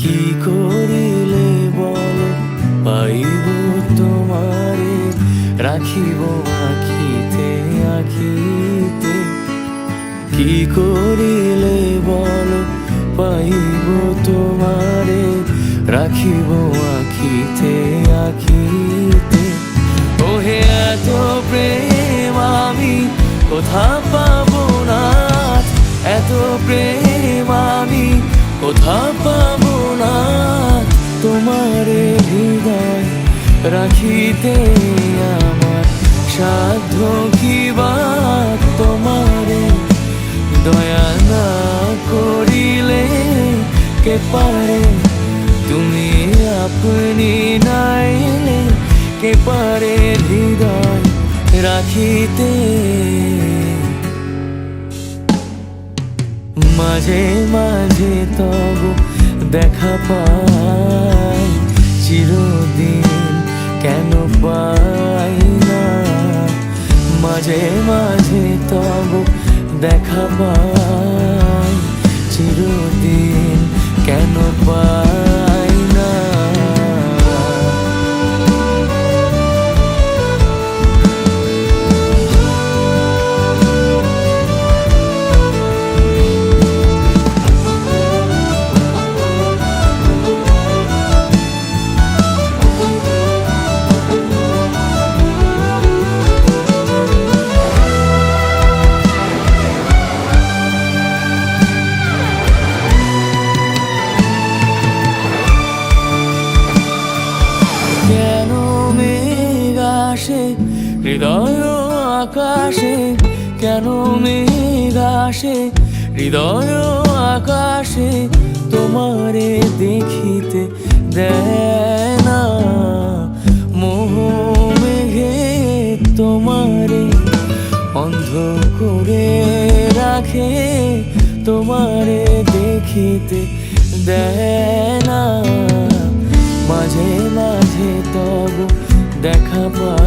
কি করিলে বল পাইব তোমারে, রাখিব আখিতে আখিতে। কি করিলে বল পাইব তোমারে, রাখিব আখিতে আখিতে। ওহে এত প্রেম আমি কোথা পাবো না, এত প্রেম আমি কোথা পাবো না। তোমারে হৃদয় রাখিতে আমার সাধ্য কি বা, তোমারে দয়া না করিলে কে পারে। তুমি আপনি নাইলে কে পারে হৃদয় রাখিতে। মাঝে মাঝে তব দেখা পাই, চিরদিন কেন পাই না। মাঝে মাঝে তব দেখা পাই, চিরদিন কেন পাই না। কেন মেঘ আসে হৃদয় আকাশে, কেন মেঘ আসে হৃদয় আকাশে। তোমারে দেখিতে দেয় না মোহ মেঘে, তোমারে অন্ধ করে রাখে। তোমারে দেখিতে দেয় না, মাঝে মাঝে তব দেখা পাই।